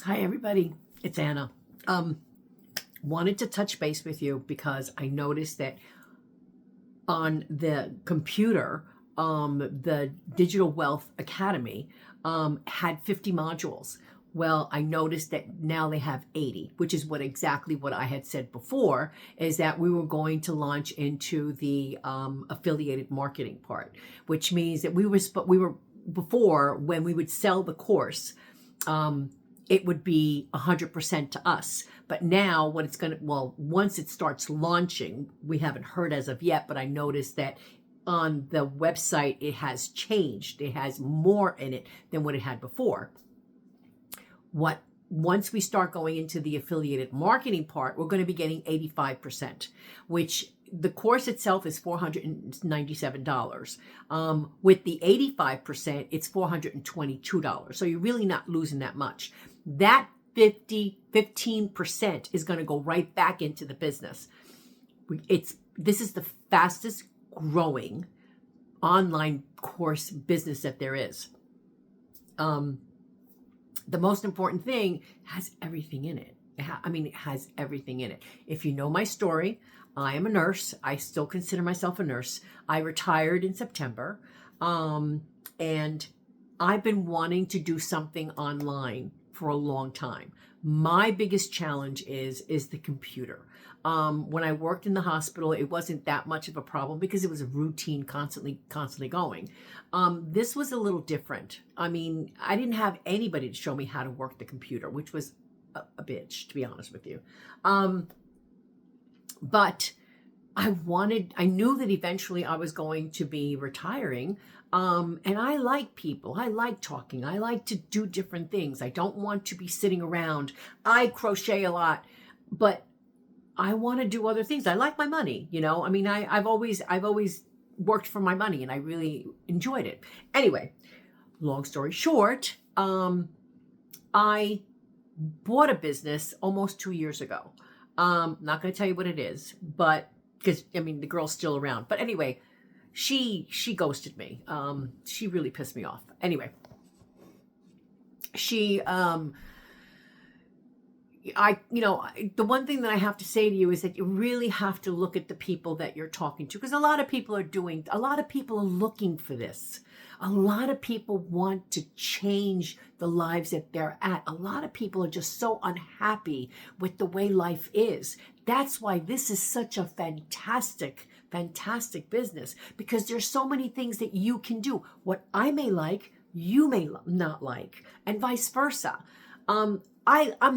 Hi, everybody. It's Anna. Wanted to touch base with you because I noticed that on the computer, the Digital Wealth Academy had 50 modules. Well, I noticed that now they have 80, which is exactly what I had said before, is that we were going to launch into the affiliated marketing part, which means that we were before, when we would sell the course, it would be 100% to us. But now what it's going to, well, once it starts launching, we haven't heard as of yet, but I noticed that on the website, it has changed. It has more in it than what it had before. Once we start going into the affiliated marketing part, we're going to be getting 85%, which the course itself is $497. With the 85%, it's $422. So you're really not losing that much. That 15% is going to go right back into the business. This is the fastest growing online course business that there is. The most important thing has everything in it. It has everything in it. If you know my story, I am a nurse. I still consider myself a nurse. I retired in September, and I've been wanting to do something online for a long time. My biggest challenge is the computer. When I worked in the hospital, it wasn't that much of a problem because it was a routine, constantly going. This was a little different. I didn't have anybody to show me how to work the computer, which was a bitch, to be honest with you. But I knew that eventually I was going to be retiring. And I like people. I like talking. I like to do different things. I don't want to be sitting around. I crochet a lot, but I want to do other things. I like my money, I've always worked for my money and I really enjoyed it. Anyway, long story short, I bought a business almost 2 years ago. Not going to tell you what it is, but because the girl's still around. But anyway, she ghosted me. She really pissed me off. Anyway, the one thing that I have to say to you is that you really have to look at the people that you're talking to, because a lot of people are looking for this. A lot of people want to change the lives that they're at. A lot of people are just so unhappy with the way life is. That's why this is such a fantastic business, because there's so many things that you can do. What I may like, you may not like, and vice versa. I'm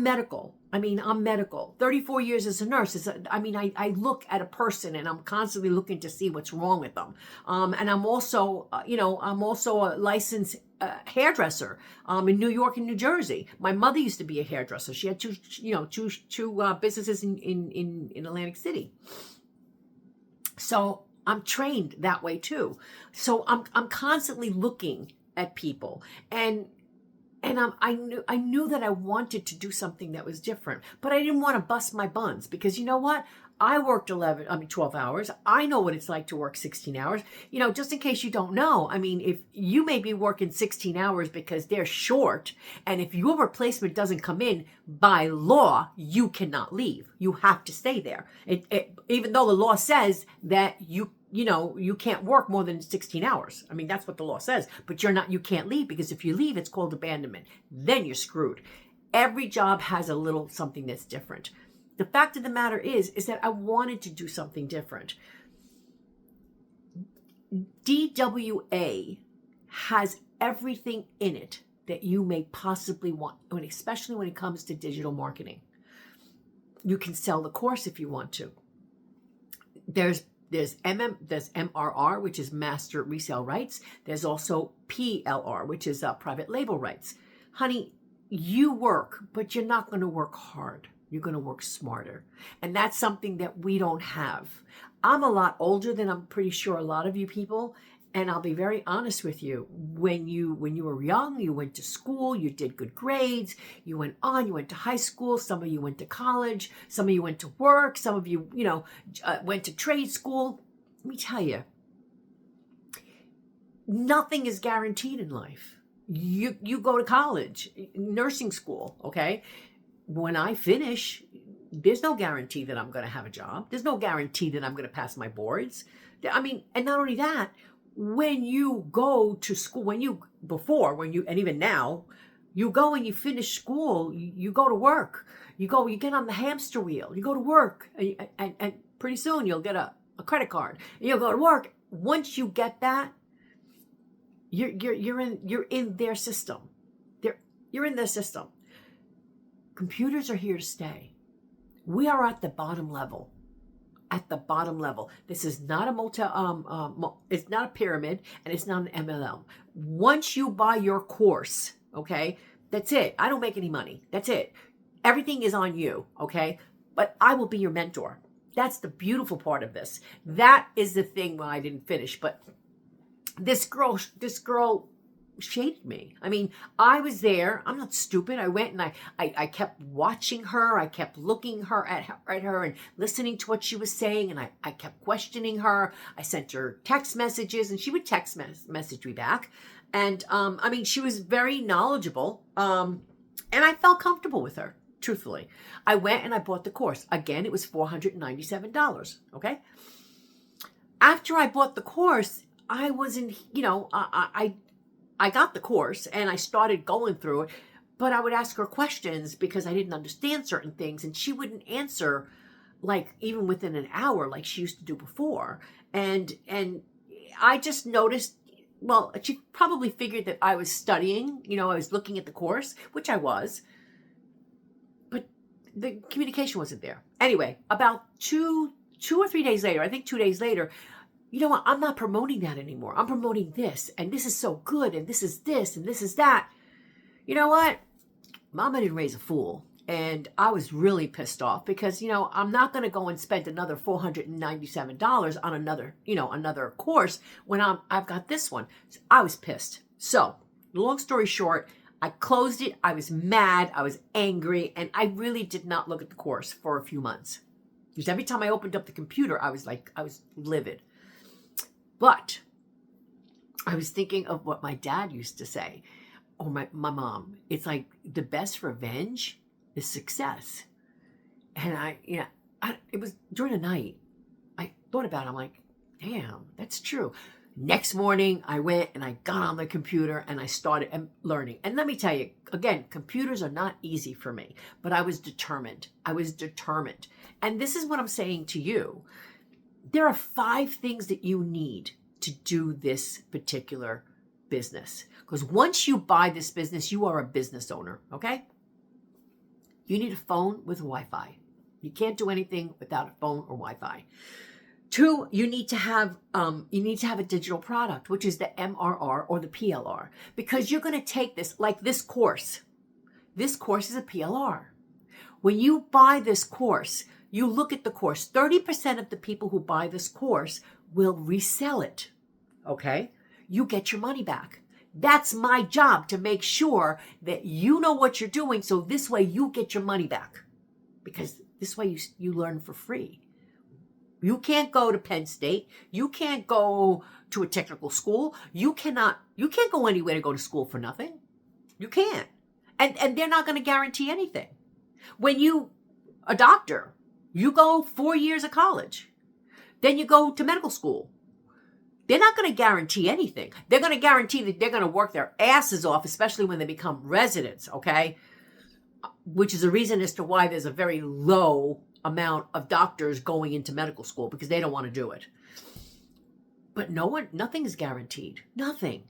medical. I'm medical. 34 years as a nurse. I look at a person and I'm constantly looking to see what's wrong with them. And I'm also, a licensed hairdresser in New York and New Jersey. My mother used to be a hairdresser. She had two businesses in Atlantic City. So I'm trained that way too. So I'm constantly looking at people, and I knew that I wanted to do something that was different, but I didn't want to bust my buns, because you know what? I worked 12 hours. I know what it's like to work 16 hours. Just in case you don't know, if you may be working 16 hours because they're short, and if your replacement doesn't come in, by law, you cannot leave. You have to stay there. Even though the law says that you can't work more than 16 hours. That's what the law says, but you can't leave, because if you leave, it's called abandonment. Then you're screwed. Every job has a little something that's different. The fact of the matter is that I wanted to do something different. DWA has everything in it that you may possibly want, especially when it comes to digital marketing. You can sell the course if you want to. There's MRR, which is master resale rights. There's also PLR, which is private label rights. Honey, you work, but you're not going to work hard. You're going to work smarter. And that's something that we don't have. I'm a lot older than I'm pretty sure a lot of you people. And I'll be very honest with you. When you were young, you went to school, you did good grades, you went to high school, some of you went to college, some of you went to work, some of you, went to trade school. Let me tell you, nothing is guaranteed in life. You go to college, nursing school, okay? When I finish, there's no guarantee that I'm going to have a job. There's no guarantee that I'm going to pass my boards. I mean, and not only that, when you go to school, and even now, you go and you finish school, you go to work, you get on the hamster wheel, you go to work, and pretty soon you'll get a credit card, and you'll go to work. Once you get that, you're in their system. You're in their system. Computers are here to stay. We are at the bottom level. At the bottom level. This is not it's not a pyramid, and it's not an MLM. Once you buy your course, okay, that's it. I don't make any money. That's it. Everything is on you, okay? But I will be your mentor. That's the beautiful part of this. That is the thing why I didn't finish. But this girl shaded me. I mean, I was there. I'm not stupid. I went and I kept watching her. I kept looking at her and listening to what she was saying. And I kept questioning her. I sent her text messages, and she would text message me back. And I mean, she was very knowledgeable. And I felt comfortable with her, truthfully. I went and I bought the course. Again, it was $497. Okay. After I bought the course, I wasn't, I got the course and I started going through it, but I would ask her questions because I didn't understand certain things, and she wouldn't answer like even within an hour like she used to do before. And I just noticed, well, she probably figured that I was studying, I was looking at the course, which I was, but the communication wasn't there. Anyway, about two or 3 days later, I think 2 days later, you know what? I'm not promoting that anymore. I'm promoting this, and this is so good, and this is this, and this is that. You know what? Mama didn't raise a fool, and I was really pissed off because, I'm not going to go and spend another $497 on another course when I've got this one. So I was pissed. So, long story short, I closed it. I was mad. I was angry, and I really did not look at the course for a few months. Because every time I opened up the computer, I was livid. But I was thinking of what my dad used to say, or my mom. It's like the best revenge is success. And it was during the night. I thought about it. I'm like, damn, that's true. Next morning, I went and I got on the computer and I started learning. And let me tell you, again, computers are not easy for me, but I was determined. And this is what I'm saying to you. There are 5 things that you need to do this particular business. Because once you buy this business, you are a business owner, okay? You need a phone with Wi-Fi. You can't do anything without a phone or Wi-Fi. 2, you need to have a digital product, which is the MRR or the PLR, because you're going to take this, like this course. This course is a PLR. When you buy this course, you look at the course. 30% of the people who buy this course will resell it. Okay? You get your money back. That's my job, to make sure that you know what you're doing, so this way you get your money back. Because this way you learn for free. You can't go to Penn State. You can't go to a technical school. You can't go anywhere to go to school for nothing. You can't. And they're not going to guarantee anything. When a doctor, you go 4 years of college. Then you go to medical school. They're not going to guarantee anything. They're going to guarantee that they're going to work their asses off, especially when they become residents, okay? Which is a reason as to why there's a very low amount of doctors going into medical school, because they don't want to do it. But nothing is guaranteed. Nothing.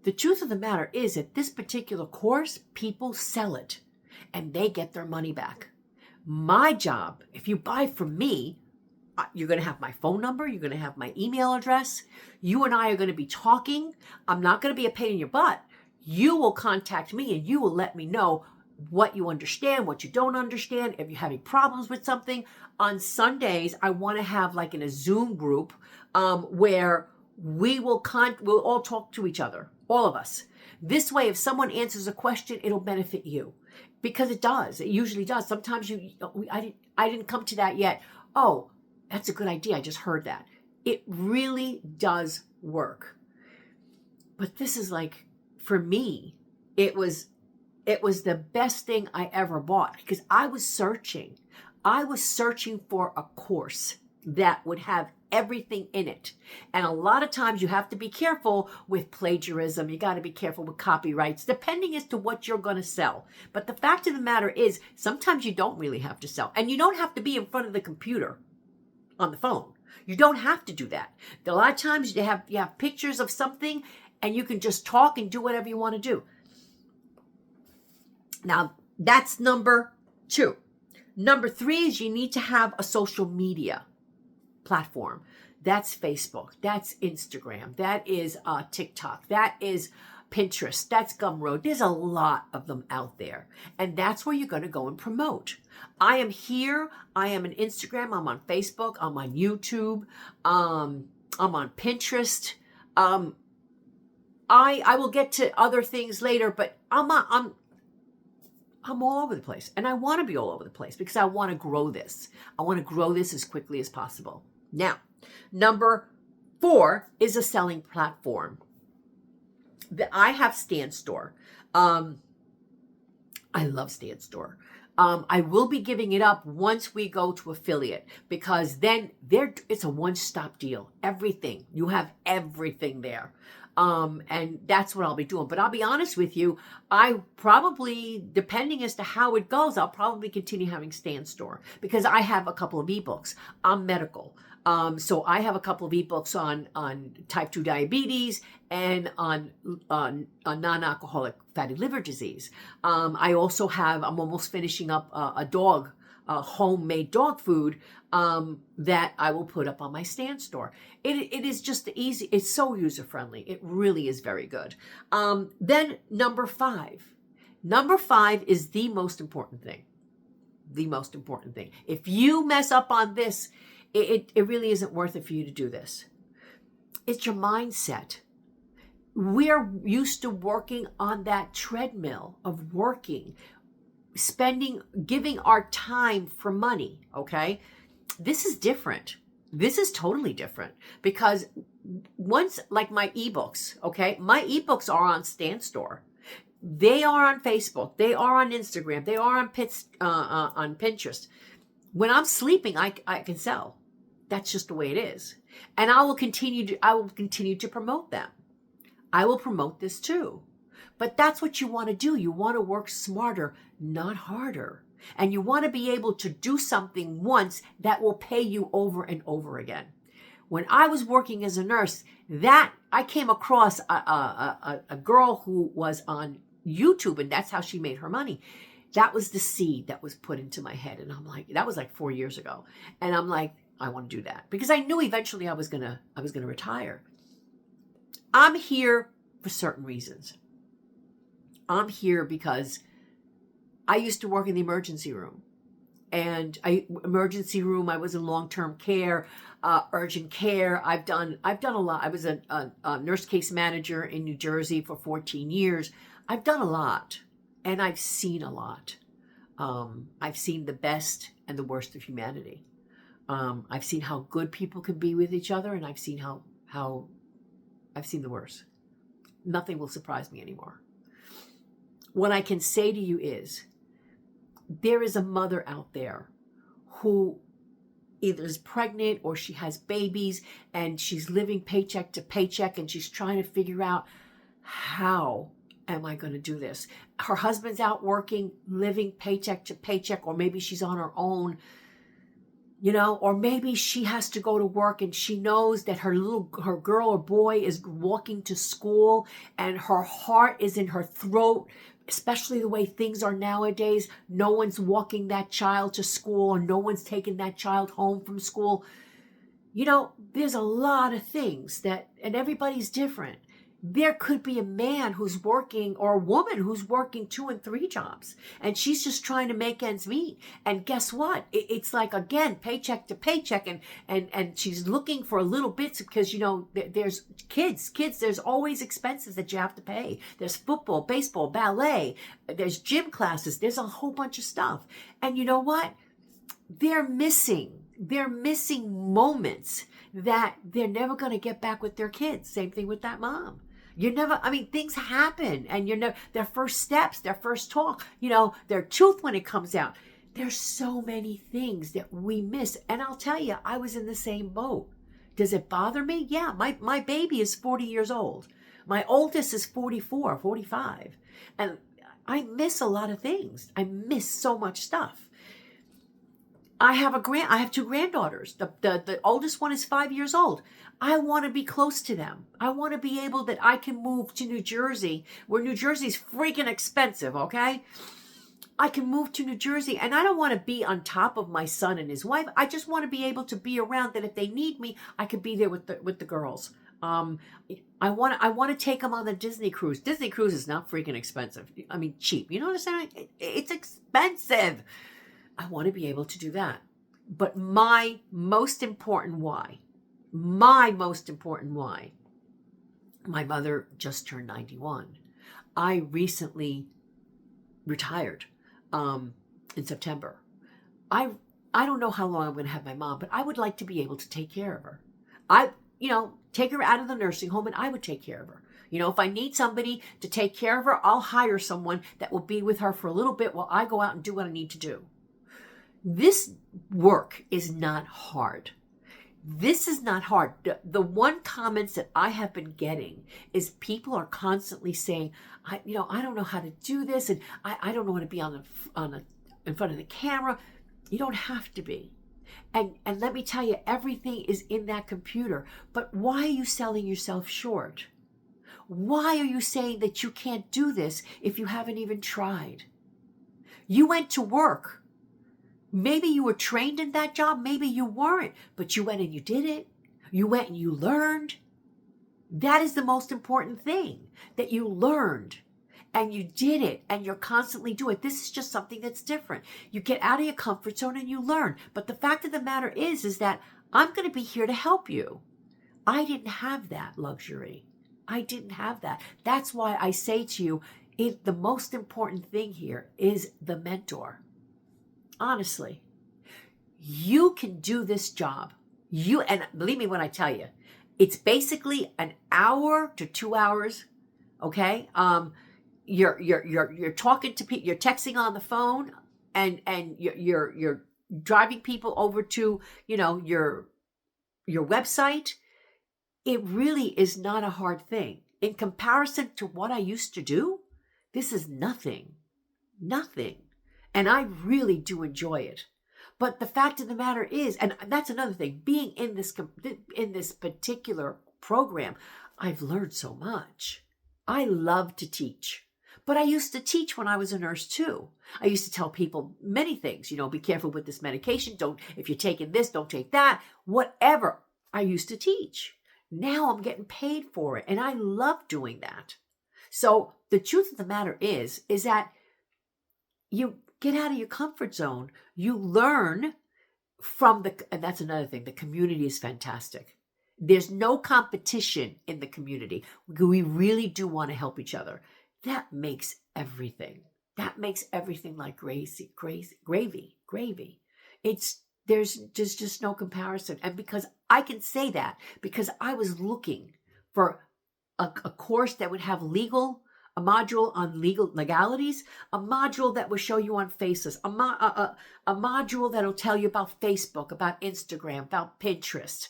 The truth of the matter is that this particular course, people sell it and they get their money back. My job, if you buy from me, you're going to have my phone number. You're going to have my email address. You and I are going to be talking. I'm not going to be a pain in your butt. You will contact me and you will let me know what you understand, what you don't understand, if you have any problems with something. On Sundays, I want to have like in a Zoom group where we'll all talk to each other, all of us. This way, if someone answers a question, it'll benefit you, because it does. It usually does. Sometimes I didn't come to that yet. Oh, that's a good idea. I just heard that. It really does work. But this is like for me, it was the best thing I ever bought because I was searching. I was searching for a course that would have everything in it. And a lot of times you have to be careful with plagiarism. You got to be careful with copyrights, depending as to what you're going to sell. But the fact of the matter is, sometimes you don't really have to sell. And you don't have to be in front of the computer on the phone. You don't have to do that. A lot of times you have pictures of something and you can just talk and do whatever you want to do. Now, that's number 2. Number 3 is you need to have a social media platform. That's Facebook. That's Instagram. That is TikTok. That is Pinterest. That's Gumroad. There's a lot of them out there. And that's where you're going to go and promote. I am here. I am on Instagram. I'm on Facebook. I'm on YouTube. I'm on Pinterest. I will get to other things later, but I'm all over the place, and I want to be all over the place because I want to grow this. I want to grow this as quickly as possible. Now, number 4 is a selling platform. I have StanStore. I love StanStore. I will be giving it up once we go to affiliate because then it's a one-stop deal. Everything. You have everything there. And that's what I'll be doing. But I'll be honest with you, I probably, depending as to how it goes, I'll probably continue having StanStore because I have a couple of ebooks. I'm medical. So I have a couple of ebooks on type 2 diabetes and on non-alcoholic fatty liver disease. I'm almost finishing up a homemade dog food that I will put up on my StanStore. It is just easy. It's so user-friendly. It really is very good. Then number 5. Number 5 is the most important thing. The most important thing. If you mess up on this, it really isn't worth it for you to do this. It's your mindset. We're used to working on that treadmill of working, giving our time for money, okay? This is different. This is totally different because once, like my ebooks, okay? My ebooks are on StanStore. They are on Facebook. They are on Instagram. They are on Pinterest. When I'm sleeping, I can sell. That's just the way it is. And I will continue to promote them. I will promote this too. But that's what you want to do. You want to work smarter, not harder. And you want to be able to do something once that will pay you over and over again. When I was working as a nurse, I came across a girl who was on YouTube, and that's how she made her money. That was the seed that was put into my head. And I'm like, that was like 4 years ago. And I'm like, I want to do that because I knew eventually I was gonna retire. I'm here for certain reasons. I'm here because I used to work in the emergency room. And I was in long-term care, urgent care. I've done a lot. I was a nurse case manager in New Jersey for 14 years. I've done a lot, and I've seen a lot. I've seen the best and the worst of humanity. I've seen how good people can be with each other, and I've seen I've seen the worst. Nothing will surprise me anymore. What I can say to you is, there is a mother out there who either is pregnant or she has babies and she's living paycheck to paycheck and she's trying to figure out, how am I going to do this? Her husband's out working, living paycheck to paycheck, or maybe she's on her own, or maybe she has to go to work and she knows that her girl or boy is walking to school and her heart is in her throat, especially the way things are nowadays. No one's walking that child to school or no one's taking that child home from school. There's a lot of things and everybody's different. There could be a man who's working or a woman who's working 2 and 3 jobs and she's just trying to make ends meet. And guess what? It's like, again, paycheck to paycheck and she's looking for little bits because, there's kids, there's always expenses that you have to pay. There's football, baseball, ballet, there's gym classes, there's a whole bunch of stuff. And you know what? They're missing moments that they're never going to get back with their kids. Same thing with that mom. You're never, I mean, things happen, and you're never, their first steps, their first talk, their tooth when it comes out. There's so many things that we miss. And I'll tell you, I was in the same boat. Does it bother me? Yeah, my baby is 40 years old. My oldest is 44, 45. And I miss a lot of things. I miss so much stuff. I have two granddaughters. The oldest one is 5 years old. I want to be close to them. I want to be able that I can move to New Jersey, where New Jersey's freaking expensive, okay? I can move to New Jersey, and I don't want to be on top of my son and his wife. I just want to be able to be around, that if they need me, I could be there with the girls. I want to take them on the Disney cruise. Disney cruise is not freaking expensive. I mean, cheap. You know what I'm saying? It's expensive. I want to be able to do that. But my most important why, my mother just turned 91. I recently retired in September. I don't know how long I'm going to have my mom, but I would like to be able to take care of her. Take her out of the nursing home, and I would take care of her. If I need somebody to take care of her, I'll hire someone that will be with her for a little bit while I go out and do what I need to do. This work is not hard. This is not hard. The one comments that I have been getting is people are constantly saying, I don't know how to do this, and I don't want to be in front of the camera. You don't have to be. And let me tell you, everything is in that computer. But why are you selling yourself short? Why are you saying that you can't do this if you haven't even tried? You went to work. Maybe you were trained in that job, maybe you weren't, but you went and you did it. You went and you learned. That is the most important thing, that you learned and you did it, and you're constantly doing it. This is just something that's different. You get out of your comfort zone and you learn. But the fact of the matter is that I'm going to be here to help you. I didn't have that luxury. I didn't have that. That's why I say to you, the most important thing here is the mentor. Honestly, you can do this job. And believe me when I tell you, it's basically an hour to 2 hours. Okay. You're talking to people, you're texting on the phone, and you're driving people over to, your website. It really is not a hard thing. In comparison to what I used to do, this is nothing. And I really do enjoy it. But the fact of the matter is, and that's another thing, being in this particular program, I've learned so much. I love to teach. But I used to teach when I was a nurse too. I used to tell people many things, be careful with this medication. If you're taking this, don't take that. Whatever. I used to teach. Now I'm getting paid for it, and I love doing that. So the truth of the matter is that you get out of your comfort zone. You learn and that's another thing. The community is fantastic. There's no competition in the community. We really do want to help each other. That makes everything. That makes everything like gravy. There's just no comparison. And because I can say that, because I was looking for a course that would have a module on legalities, a module that will show you on faces, a module that'll tell you about Facebook, about Instagram, about Pinterest.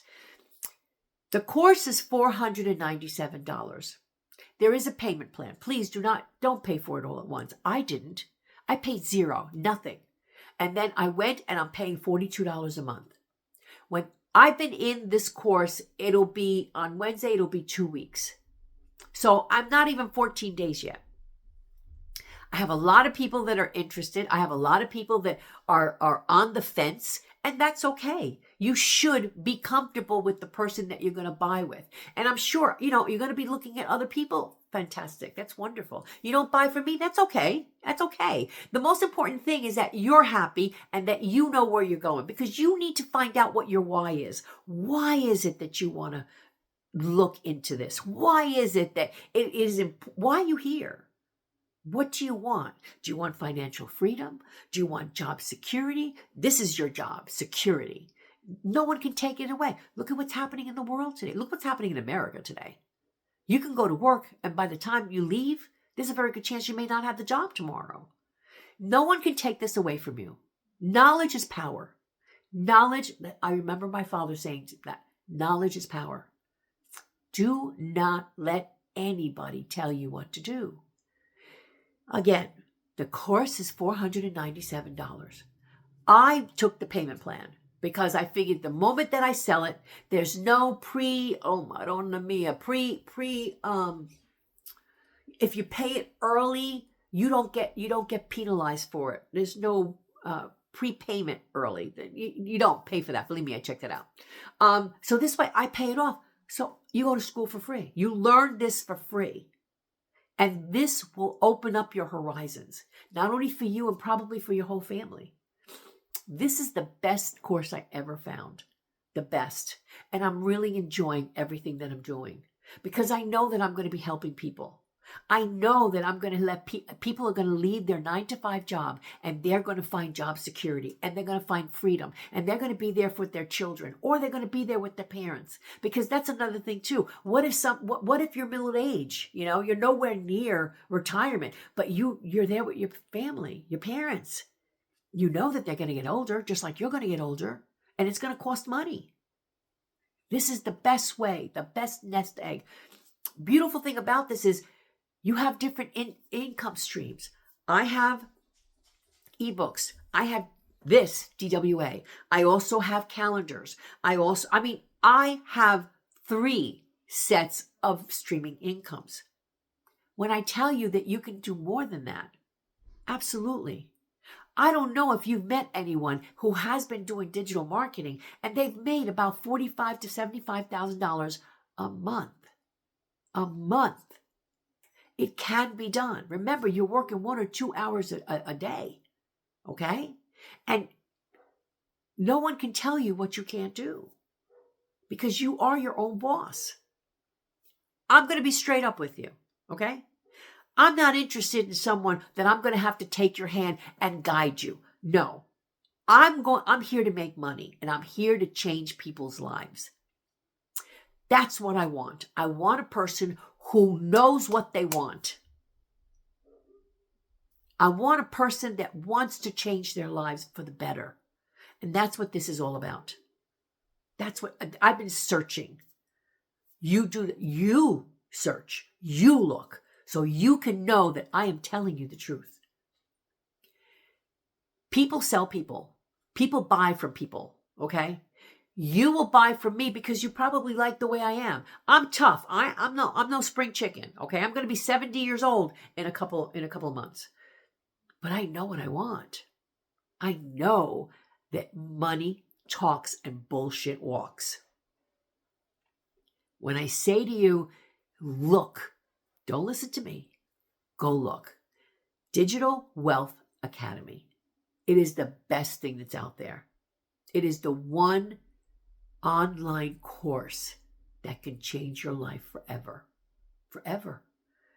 The course is $497. There is a payment plan. Please don't pay for it all at once. I didn't. I paid zero, nothing. And then I went and I'm paying $42 a month. When I've been in this course, on Wednesday, it'll be 2 weeks. So I'm not even 14 days yet. I have a lot of people that are interested. I have a lot of people that are on the fence, and that's okay. You should be comfortable with the person that you're going to buy with. And I'm sure, you're going to be looking at other people. Fantastic. That's wonderful. You don't buy from me. That's okay. That's okay. The most important thing is that you're happy and that you know where you're going, because you need to find out what your why is. Why is it that you want to look into this? Why is it that why are you here? What do you want? Do you want financial freedom? Do you want job security? This is your job, security. No one can take it away. Look at what's happening in the world today. Look what's happening in America today. You can go to work, and by the time you leave, there's a very good chance you may not have the job tomorrow. No one can take this away from you. Knowledge is power. Knowledge, I remember my father saying that, knowledge is power. Do not let anybody tell you what to do. Again, the course is $497. I took the payment plan because I figured the moment that I sell it, there's no if you pay it early, you don't get penalized for it. There's no prepayment early. You don't pay for that. Believe me, I checked it out. So this way I pay it off. So you go to school for free. You learn this for free. And this will open up your horizons, not only for you and probably for your whole family. This is the best course I ever found. The best. And I'm really enjoying everything that I'm doing because I know that I'm going to be helping people. I know that I'm going to let people are going to leave their 9-to-5 job and they're going to find job security and they're going to find freedom and they're going to be there with their children or they're going to be there with their parents, because that's another thing too. What if you're middle age, you're nowhere near retirement, but you're there with your family, your parents. You know that they're going to get older just like you're going to get older, and it's going to cost money. This is the best way, the best nest egg. Beautiful thing about this is you have different income streams. I have ebooks. I have this DWA. I also have calendars. I have 3 sets of streaming incomes. When I tell you that you can do more than that, absolutely. I don't know if you've met anyone who has been doing digital marketing and they've made about $45,000 to $75,000 a month. A month. It can be done. Remember, you're working 1 or 2 hours a day, okay? And no one can tell you what you can't do because you are your own boss. I'm going to be straight up with you, okay? I'm not interested in someone that I'm going to have to take your hand and guide you. No, I'm here to make money and I'm here to change people's lives. That's what I want. I want a person who knows what they want. I want a person that wants to change their lives for the better. And that's what this is all about. That's what I've been searching. You search, you look, so you can know that I am telling you the truth. People sell people. People buy from people, okay? You will buy from me because you probably like the way I am. I'm tough. I'm no spring chicken, okay? I'm going to be 70 years old in a couple of months. But I know what I want. I know that money talks and bullshit walks. When I say to you, look, don't listen to me. Go look. Digital Wealth Academy. It is the best thing that's out there. It is the one online course that can change your life forever. Forever.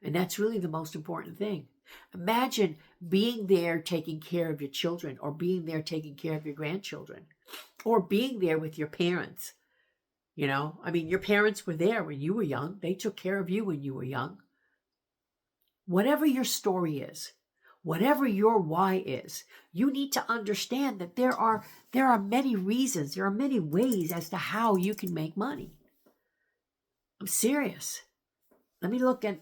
And that's really the most important thing. Imagine being there taking care of your children, or being there taking care of your grandchildren, or being there with your parents. Your parents were there when you were young. They took care of you when you were young. Whatever your story is, whatever your why is, you need to understand that there are many reasons, there are many ways as to how you can make money. I'm serious. Let me look at,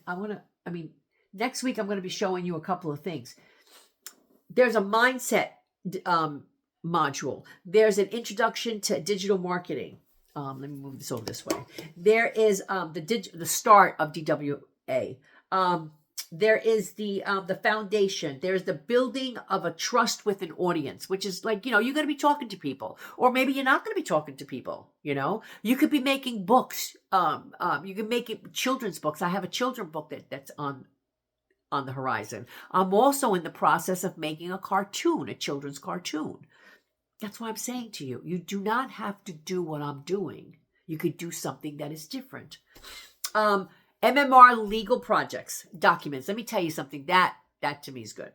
next week I'm going to be showing you a couple of things. There's a mindset module. There's an introduction to digital marketing. Let me move this over this way. There is the start of DWA. There is the foundation. There's the building of a trust with an audience, which is like, you're going to be talking to people, or maybe you're not going to be talking to people. You could be making books. You can make it children's books. I have a children's book that's on the horizon. I'm also in the process of making a children's cartoon. That's why I'm saying to you, you do not have to do what I'm doing. You could do something that is different. MMR legal projects, documents. Let me tell you something. That to me is good.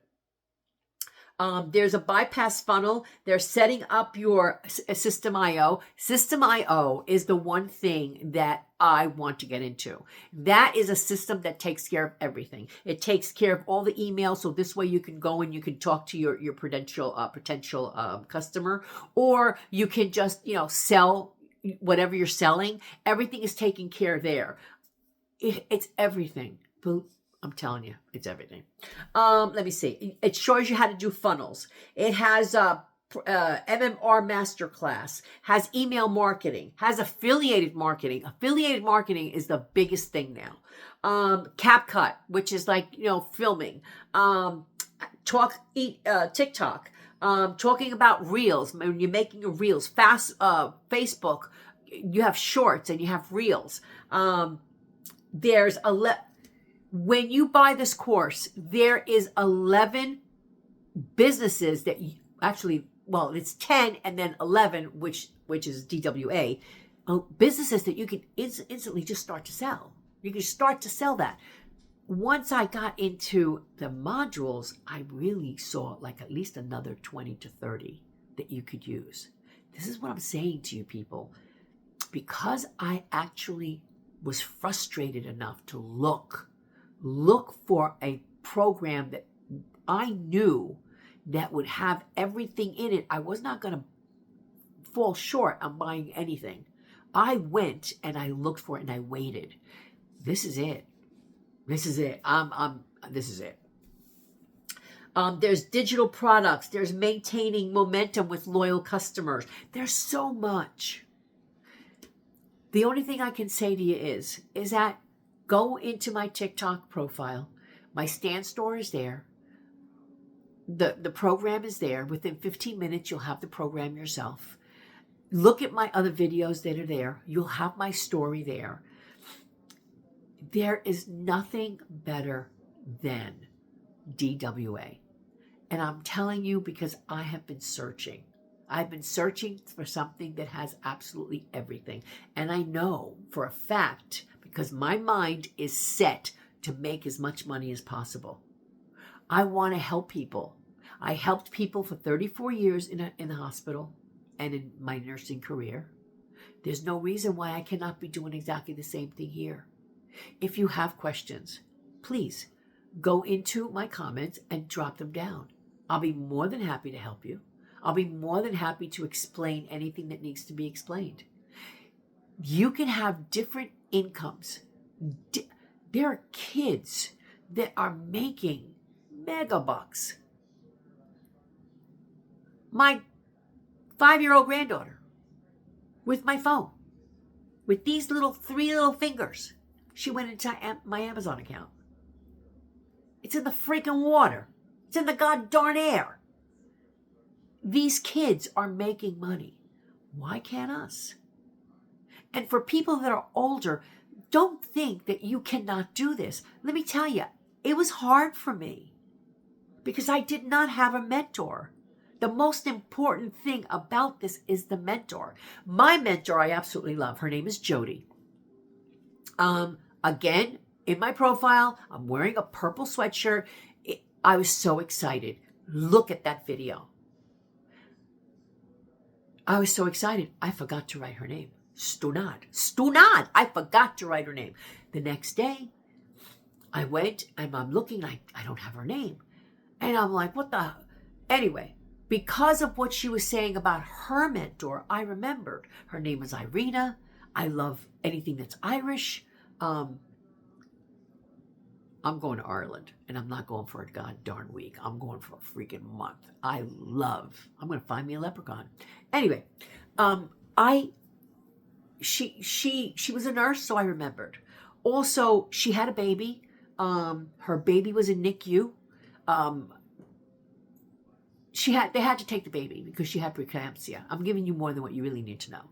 There's a bypass funnel. They're setting up your System IO. System IO is the one thing that I want to get into. That is a system that takes care of everything. It takes care of all the emails. So this way you can go and you can talk to your potential customer, or you can just, sell whatever you're selling. Everything is taken care of there. It's everything. I'm telling you, it's everything. Let me see. It shows you how to do funnels. It has MMR Masterclass, has email marketing, has affiliated marketing. Affiliated marketing is the biggest thing now. CapCut, which is like, filming. TikTok. Talking about Reels. When you're making a Reels, Facebook, you have Shorts and you have Reels. When you buy this course, there is 11 businesses that it's 10 and then 11, which is DWA, businesses that you can instantly just start to sell. You can start to sell that. Once I got into the modules, I really saw like at least another 20 to 30 that you could use. This is what I'm saying to you people. Because I actually was frustrated enough to look for a program that I knew that would have everything in it. I was not going to fall short on buying anything. I went and I looked for it and I waited. This is it. This is it. This is it. There's digital products. There's maintaining momentum with loyal customers. There's so much. The only thing I can say to you is that go into my TikTok profile. My Stan Store is there. The program is there. Within 15 minutes, you'll have the program yourself. Look at my other videos that are there. You'll have my story there. There is nothing better than DWA. And I'm telling you because I have been searching. I've been searching for something that has absolutely everything. And I know for a fact, because my mind is set to make as much money as possible. I want to help people. I helped people for 34 years in the hospital and in my nursing career. There's no reason why I cannot be doing exactly the same thing here. If you have questions, please go into my comments and drop them down. I'll be more than happy to help you. I'll be more than happy to explain anything that needs to be explained. You can have different incomes. There are kids that are making mega bucks. My 5-year-old granddaughter, with my phone, with these 3 little fingers, she went into my Amazon account. It's in the freaking water. It's in the goddamn air. These kids are making money. Why can't us? And for people that are older, don't think that you cannot do this. Let me tell you, it was hard for me because I did not have a mentor. The most important thing about this is the mentor. My mentor, I absolutely love. Her name is Jody. Again, in my profile, I'm wearing a purple sweatshirt. I was so excited. Look at that video. I was so excited. I forgot to write her name. Stunad. I forgot to write her name. The next day, I went and I'm looking. I don't have her name. And I'm like, what the? Anyway, because of what she was saying about her mentor, I remembered. Her name is Irina. I love anything that's Irish. I'm going to Ireland, and I'm not going for a goddamn week. I'm going for a freaking month. I'm going to find me a leprechaun. Anyway, she was a nurse, so I remembered. Also, she had a baby. Her baby was in NICU. They had to take the baby because she had preeclampsia. I'm giving you more than what you really need to know.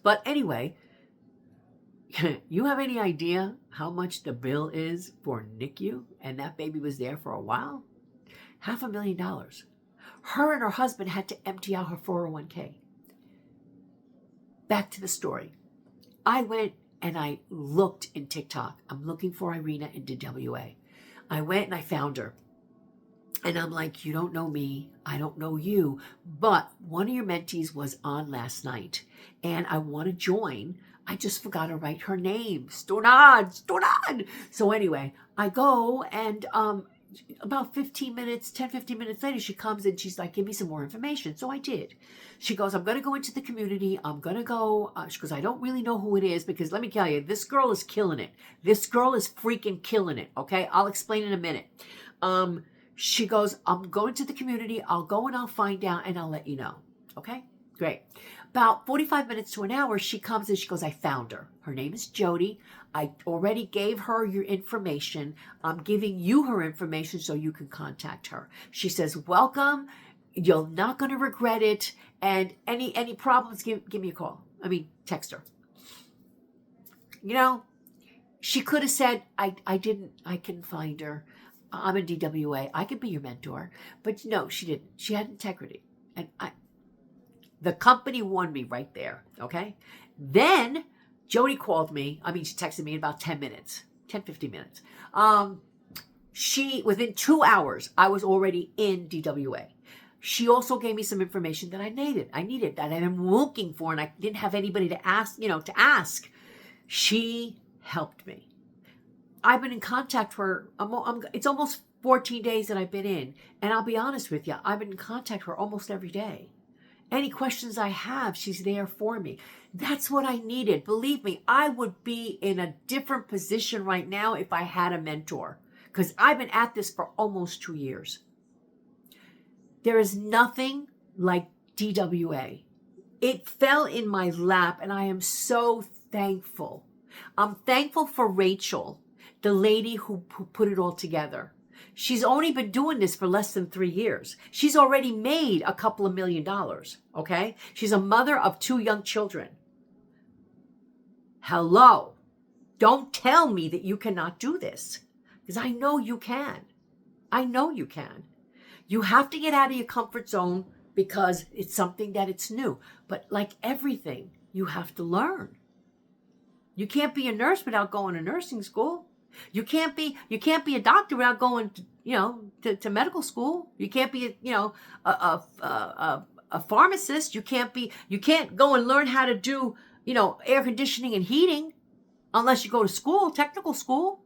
But anyway, you have any idea how much the bill is for NICU? And that baby was there for a while? $500,000. Her and her husband had to empty out her 401k. Back to the story. I went and I looked in TikTok. I'm looking for Irina in DWA. I went and I found her. And I'm like, you don't know me. I don't know you. But one of your mentees was on last night and I want to join. I just forgot to write her name. Stornad. So anyway, I go and about 15 minutes, 10, 15 minutes later, she comes and she's like, give me some more information. So I did. She goes, I'm going to go into the community. I'm going to go. She goes, I don't really know who it is because let me tell you, this girl is killing it. This girl is freaking killing it. Okay. I'll explain in a minute. She goes, I'm going to the community. I'll go and I'll find out and I'll let you know. Okay, great. About 45 minutes to an hour, she comes and she goes, I found her. Her name is Jody. I already gave her your information. I'm giving you her information so you can contact her. She says, welcome. You're not going to regret it. And any problems, give me a call. Text her. You know, she could have said, I couldn't find her. I'm a DWA. I could be your mentor. But no, she didn't. She had integrity. And the company won me right there. Okay. Then Jody called me. She texted me in about 10 minutes, 10, 15 minutes. Within 2 hours, I was already in DWA. She also gave me some information that I needed that I've been looking for. And I didn't have anybody to ask, She helped me. I've been in contact with her. It's almost 14 days that I've been in. And I'll be honest with you, I've been in contact with her almost every day. Any questions I have, she's there for me. That's what I needed. Believe me, I would be in a different position right now if I had a mentor. Because I've been at this for almost 2 years. There is nothing like DWA. It fell in my lap and I am so thankful. I'm thankful for Rachel, the lady who put it all together. She's only been doing this for less than 3 years. She's already made a couple of $1 million, okay? She's a mother of 2 young children. Hello. Don't tell me that you cannot do this, because I know you can. I know you can. You have to get out of your comfort zone because it's something that it's new. But like everything, you have to learn. You can't be a nurse without going to nursing school. You can't be a doctor without going to medical school. You can't be a pharmacist. You can't go and learn how to do air conditioning and heating unless you go to school, technical school.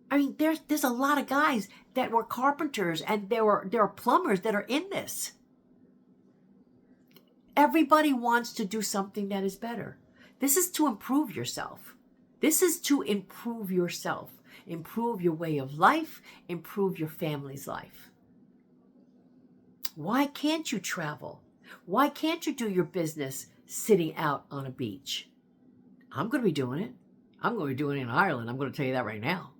There's a lot of guys that were carpenters and there are plumbers that are in this. Everybody wants to do something that is better. This is to improve yourself. This is to improve yourself, improve your way of life, improve your family's life. Why can't you travel? Why can't you do your business sitting out on a beach? I'm going to be doing it. I'm going to be doing it in Ireland. I'm going to tell you that right now.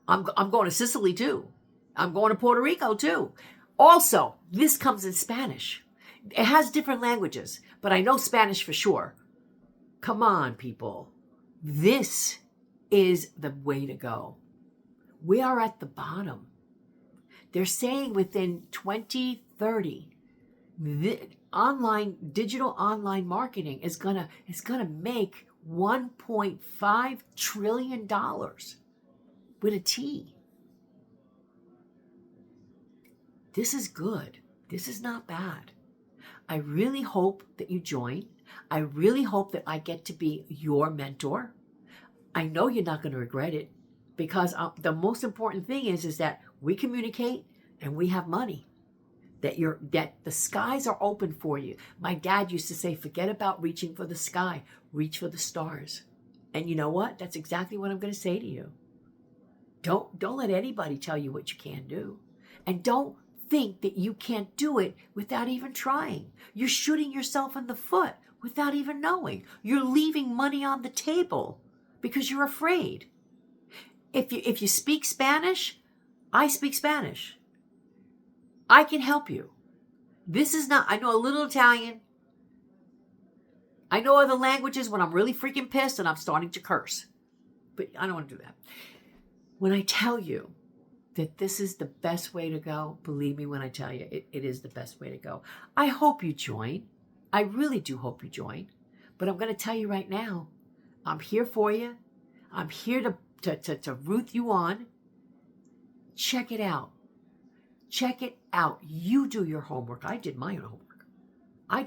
I'm going to Sicily too. I'm going to Puerto Rico too. Also, this comes in Spanish. It has different languages, but I know Spanish for sure. Come on, people. This is the way to go. We are at the bottom. They're saying within 2030, digital online marketing is gonna make $1.5 trillion with a T. This is good. This is not bad. I really hope that you join. I really hope that I get to be your mentor. I know you're not going to regret it because the most important thing is that we communicate and we have money. That the skies are open for you. My dad used to say, forget about reaching for the sky, reach for the stars. And you know what? That's exactly what I'm going to say to you. Don't let anybody tell you what you can't do. And don't think that you can't do it without even trying. You're shooting yourself in the foot without even knowing. You're leaving money on the table because you're afraid. If you speak Spanish, I speak Spanish. I can help you. I know a little Italian. I know other languages when I'm really freaking pissed and I'm starting to curse. But I don't want to do that. When I tell you that this is the best way to go, believe me when I tell you, it is the best way to go. I hope you join. I really do hope you join. But I'm going to tell you right now, I'm here for you. I'm here to root you on. Check it out. Check it out. You do your homework. I did my homework. I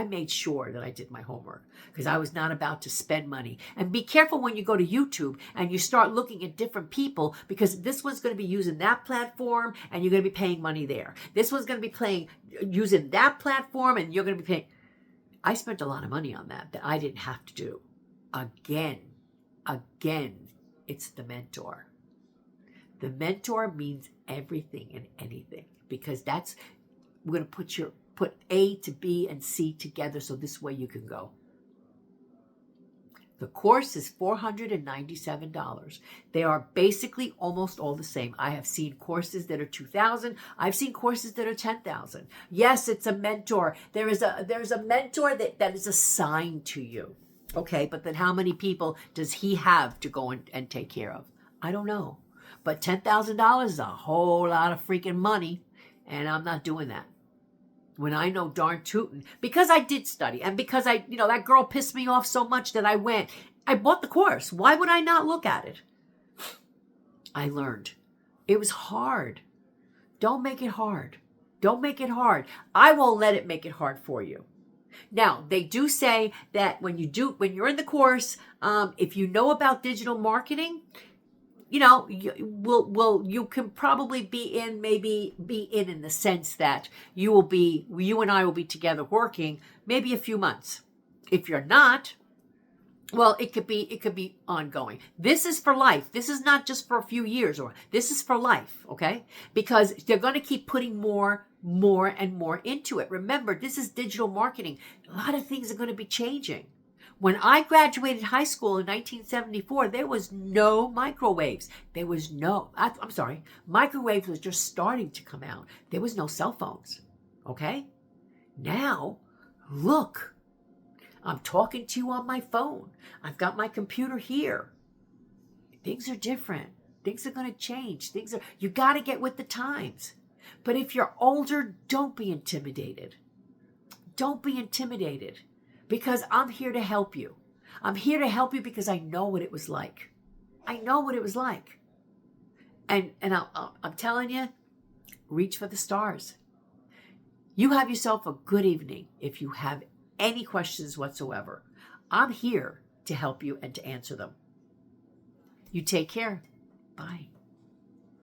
made sure that I did my homework because I was not about to spend money. And be careful when you go to YouTube and you start looking at different people, because this one's going to be using that platform and you're going to be paying money there. This one's going to be using that platform and you're going to be paying. I spent a lot of money on that I didn't have to do. Again, it's the mentor. The mentor means everything and anything, because we're going to put A to B and C together so this way you can go. The course is $497. They are basically almost all the same. I have seen courses that are $2,000. I've seen courses that are $10,000. Yes, it's a mentor. There's a mentor that is assigned to you. Okay, but then how many people does he have to go and take care of? I don't know. But $10,000 is a whole lot of freaking money, and I'm not doing that. When I know darn tootin', because I did study, and because that girl pissed me off so much that I bought the course. Why would I not look at it? I learned. It was hard. Don't make it hard. Don't make it hard. I won't let it make it hard for you. Now, they do say that when you're in the course, if you know about digital marketing, you can probably be in the sense that you and I will be together working maybe a few months. If you're not, well, it could be ongoing. This is for life. This is not just for a few years, or this is for life, okay? Because they're going to keep putting more and more into it. Remember, this is digital marketing. A lot of things are going to be changing. When I graduated high school in 1974, there was no microwaves. Microwaves was just starting to come out. There was no cell phones, okay? Now, look, I'm talking to you on my phone. I've got my computer here. Things are different. Things are going to change. You got to get with the times. But if you're older, don't be intimidated. Don't be intimidated. Because I'm here to help you. I'm here to help you because I know what it was like. I know what it was like. And I'm telling you, reach for the stars. You have yourself a good evening. If you have any questions whatsoever, I'm here to help you and to answer them. You take care. Bye.